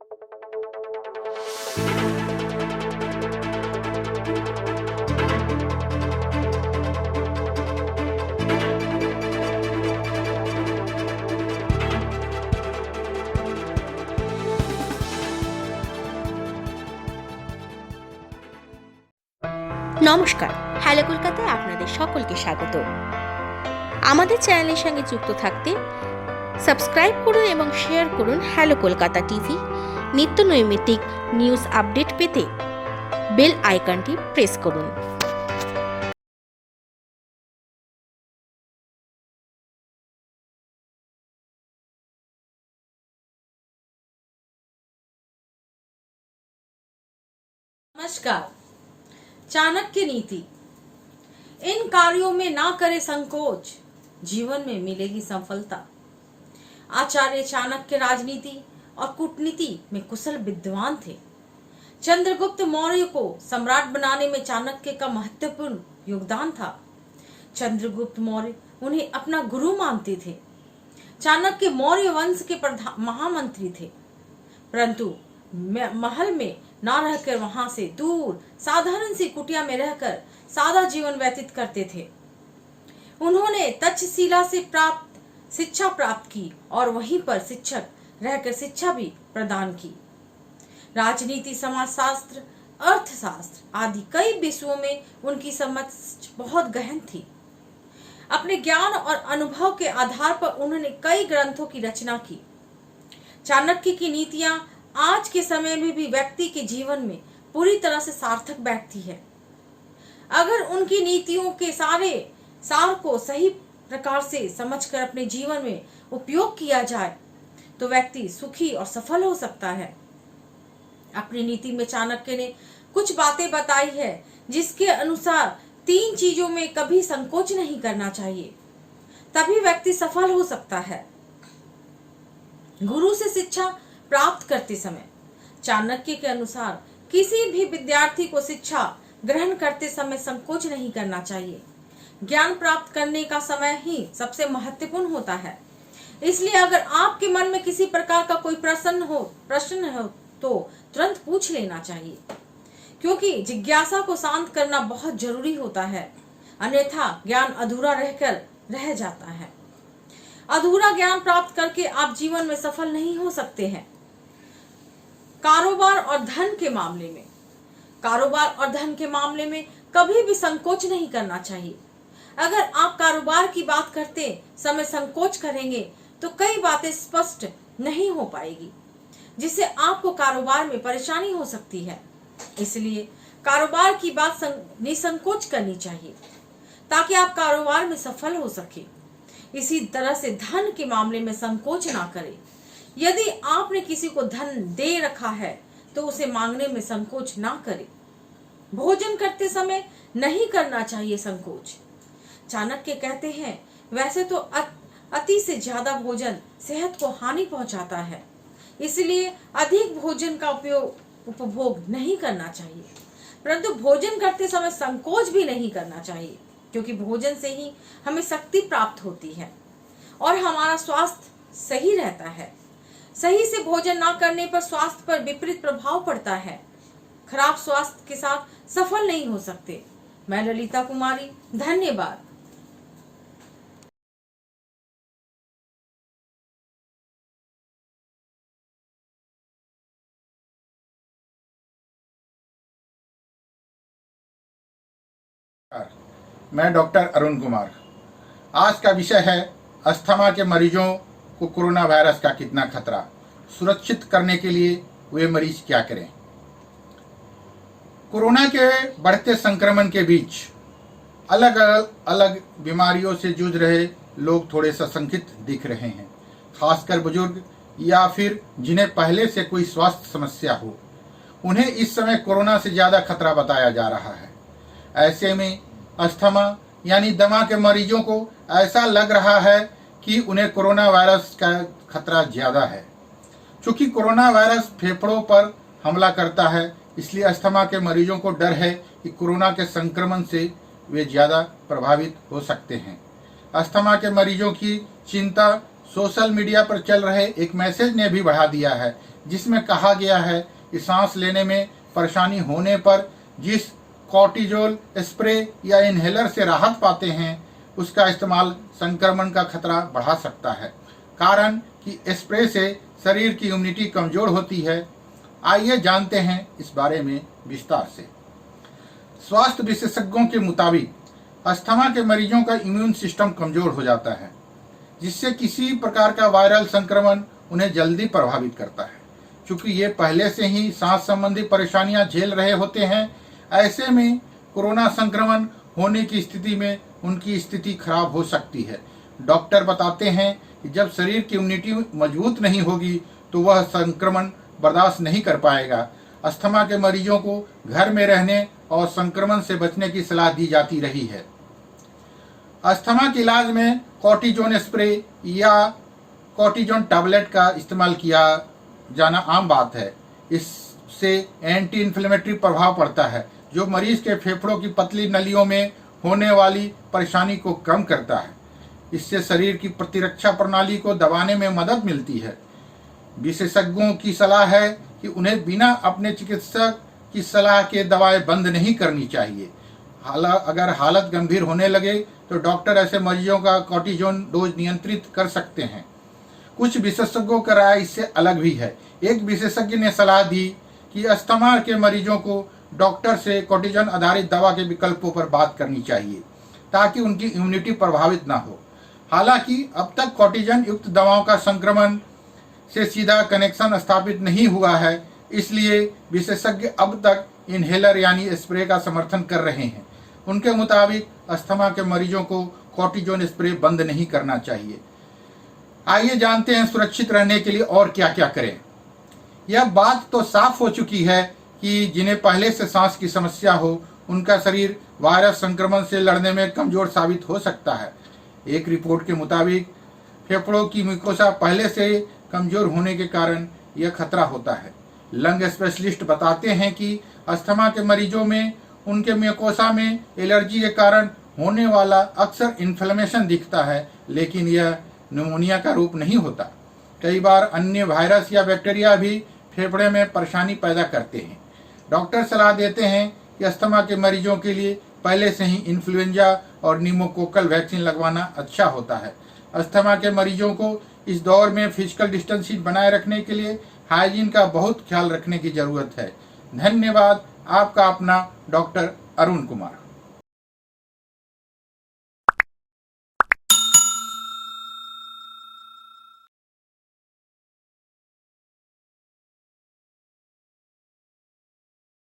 নমস্কার, হ্যালো কলকাতায় আপনাদের সকলকে স্বাগত। আমাদের চ্যানেলের সঙ্গে যুক্ত থাকতে সাবস্ক্রাইব করুন এবং শেয়ার করুন হ্যালো কলকাতা টিভি। নিত্য নৈমিত্তিক নিউজ আপডেট পেতে বেল আইকনটি প্রেস করুন। नमस्कार। चाणक्य नीति। इन कार्यों में ना करे संकोच, जीवन में मिलेगी सफलता। आचार्य चाणक्य राजनीति और कूटनीति में कुशल विद्वान थे। चंद्रगुप्त मौर्य को सम्राट बनाने में चाणक्य का महत्वपूर्ण योगदान था। चंद्रगुप्त मौर्य उन्हें अपना गुरु मानते थे। चाणक्य मौर्य वंश के महामंत्री थे, परंतु महल में ना रहकर वहां से दूर साधारण सी कुटिया में रहकर सादा जीवन व्यतीत करते थे। उन्होंने तक्षशिला से शिक्षा प्राप्त की और वहीं पर शिक्षक रहकर शिक्षा भी प्रदान की। राजनीति, समाजशास्त्र, अर्थशास्त्र आदि कई विषयों में उनकी समझ बहुत गहन थी। अपने ज्ञान और अनुभव के आधार पर उन्होंने कई ग्रंथों की रचना की। चाणक्य की नीतियां आज के समय में भी व्यक्ति के जीवन में पूरी तरह से सार्थक बैठती है। अगर उनकी नीतियों के सार को सही प्रकार से समझकर अपने जीवन में उपयोग किया जाए तो व्यक्ति सुखी और सफल हो सकता है। अपनी नीति में चाणक्य ने कुछ बातें बताई है, जिसके अनुसार 3 चीजों में कभी संकोच नहीं करना चाहिए, तभी व्यक्ति सफल हो सकता है। गुरु से शिक्षा प्राप्त करते समय चाणक्य के अनुसार किसी भी विद्यार्थी को शिक्षा ग्रहण करते समय संकोच नहीं करना चाहिए। ज्ञान प्राप्त करने का समय ही सबसे महत्वपूर्ण होता है। इसलिए अगर आपके मन में किसी प्रकार का कोई प्रश्न हो तो तुरंत पूछ लेना चाहिए, क्योंकि जिज्ञासा को शांत करना बहुत जरूरी होता है, अन्यथा ज्ञान अधूरा रह जाता है। अधूरा ज्ञान प्राप्त करके आप जीवन में सफल नहीं हो सकते हैं। कारोबार और धन के मामले में कभी भी संकोच नहीं करना चाहिए। अगर आप कारोबार की बात करते समय संकोच करेंगे तो कई बातें स्पष्ट नहीं हो पाएगी, जिससे आपको कारोबार में परेशानी हो सकती है। इसलिए कारोबार की बात निसंकोच करनी चाहिए, ताकि आप कारोबार में सफल हो सके। इसी तरह से धन के मामले में संकोच ना करें। यदि आपने किसी को धन दे रखा है तो उसे मांगने में संकोच ना करें। भोजन करते समय नहीं करना चाहिए संकोच। चाणक्य कहते हैं, वैसे तो अति से ज्यादा भोजन सेहत को हानि पहुंचाता है, इसलिए अधिक भोजन का उपभोग नहीं करना चाहिए, परंतु भोजन करते समय संकोच भी नहीं करना चाहिए, क्योंकि भोजन से ही हमें शक्ति प्राप्त होती है और हमारा स्वास्थ्य सही रहता है। सही से भोजन ना करने पर स्वास्थ्य पर विपरीत प्रभाव पड़ता है। खराब स्वास्थ्य के साथ सफल नहीं हो सकते। मैं ललिता कुमारी, धन्यवाद। मैं डॉक्टर अरुण कुमार। आज का विषय है अस्थमा के मरीजों को कोरोना वायरस का कितना खतरा। सुरक्षित करने के लिए वे मरीज क्या करें। कोरोना के बढ़ते संक्रमण के बीच अलग अलग बीमारियों से जूझ रहे लोग थोड़े सशंकित दिख रहे हैं, खासकर बुजुर्ग या फिर जिन्हें पहले से कोई स्वास्थ्य समस्या हो। उन्हें इस समय कोरोना से ज़्यादा खतरा बताया जा रहा है। ऐसे में अस्थमा यानी दमा के मरीजों को ऐसा लग रहा है कि उन्हें कोरोना वायरस का खतरा ज़्यादा है। चूँकि कोरोना वायरस फेफड़ों पर हमला करता है, इसलिए अस्थमा के मरीजों को डर है कि कोरोना के संक्रमण से वे ज़्यादा प्रभावित हो सकते हैं। अस्थमा के मरीजों की चिंता सोशल मीडिया पर चल रहे एक मैसेज ने भी बढ़ा दिया है, जिसमें कहा गया है कि सांस लेने में परेशानी होने पर जिस कॉर्टिजोल स्प्रे या इनहेलर से राहत पाते हैं, उसका इस्तेमाल संक्रमण का खतरा बढ़ा सकता है, कारण कि स्प्रे से शरीर की इम्यूनिटी कमजोर होती है। आइए जानते हैं इस बारे में विस्तार से। स्वास्थ्य विशेषज्ञों के मुताबिक अस्थमा के मरीजों का इम्यून सिस्टम कमजोर हो जाता है, जिससे किसी प्रकार का वायरल संक्रमण उन्हें जल्दी प्रभावित करता है। क्योंकि ये पहले से ही सांस संबंधी परेशानियां झेल रहे होते हैं, ऐसे में कोरोना संक्रमण होने की स्थिति में उनकी स्थिति खराब हो सकती है। डॉक्टर बताते हैं कि जब शरीर की इम्यूनिटी मजबूत नहीं होगी तो वह संक्रमण बर्दाश्त नहीं कर पाएगा। अस्थमा के मरीजों को घर में रहने और संक्रमण से बचने की सलाह दी जाती रही है। अस्थमा के इलाज में कॉर्टिजोन स्प्रे या कॉर्टिजोन टैबलेट का इस्तेमाल किया जाना आम बात है। इससे एंटी इन्फ्लेमेटरी प्रभाव पड़ता है, जो मरीज के फेफड़ों की पतली नलियों में होने वाली परेशानी को कम करता है। इससे शरीर की प्रतिरक्षा प्रणाली को दबाने में मदद मिलती है। विशेषज्ञों की सलाह है कि उन्हें बिना अपने चिकित्सक की सलाह के दवाएं बंद नहीं करनी चाहिए। अगर हालत गंभीर होने लगे तो डॉक्टर ऐसे मरीजों का कॉर्टिजोन डोज नियंत्रित कर सकते हैं। कुछ विशेषज्ञों का राय इससे अलग भी है। एक विशेषज्ञ ने सलाह दी कि अस्थमा के मरीजों को डॉक्टर से कॉर्टिजोन आधारित दवा के विकल्पों पर बात करनी चाहिए, ताकि उनकी इम्यूनिटी प्रभावित ना हो। हालांकि अब तक कॉर्टिजोन युक्त दवाओं का संक्रमण से सीधा कनेक्शन स्थापित नहीं हुआ है, इसलिए विशेषज्ञ अब तक इनहेलर यानी स्प्रे का समर्थन कर रहे हैं। उनके मुताबिक अस्थमा के मरीजों को कॉर्टिजोन स्प्रे बंद नहीं करना चाहिए। आइए जानते हैं सुरक्षित रहने के लिए और क्या क्या करें। यह बात तो साफ हो चुकी है कि जिन्हें पहले से सांस की समस्या हो, उनका शरीर वायरस संक्रमण से लड़ने में कमजोर साबित हो सकता है। एक रिपोर्ट के मुताबिक फेफड़ों की म्यूकोसा पहले से कमजोर होने के कारण यह खतरा होता है। लंग स्पेशलिस्ट बताते हैं कि अस्थमा के मरीजों में उनके म्यूकोसा में एलर्जी के कारण होने वाला अक्सर इन्फ्लेमेशन दिखता है, लेकिन यह निमोनिया का रूप नहीं होता। कई बार अन्य वायरस या बैक्टीरिया भी फेफड़े में परेशानी पैदा करते हैं। डॉक्टर सलाह देते हैं कि अस्थमा के मरीजों के लिए पहले से ही इन्फ्लुएंजा और निमोकोकल वैक्सीन लगवाना अच्छा होता है। अस्थमा के मरीजों को इस दौर में फिजिकल डिस्टेंसिंग बनाए रखने के लिए हाइजीन का बहुत ख्याल रखने की जरूरत है। धन्यवाद। आपका अपना डॉक्टर अरुण कुमार।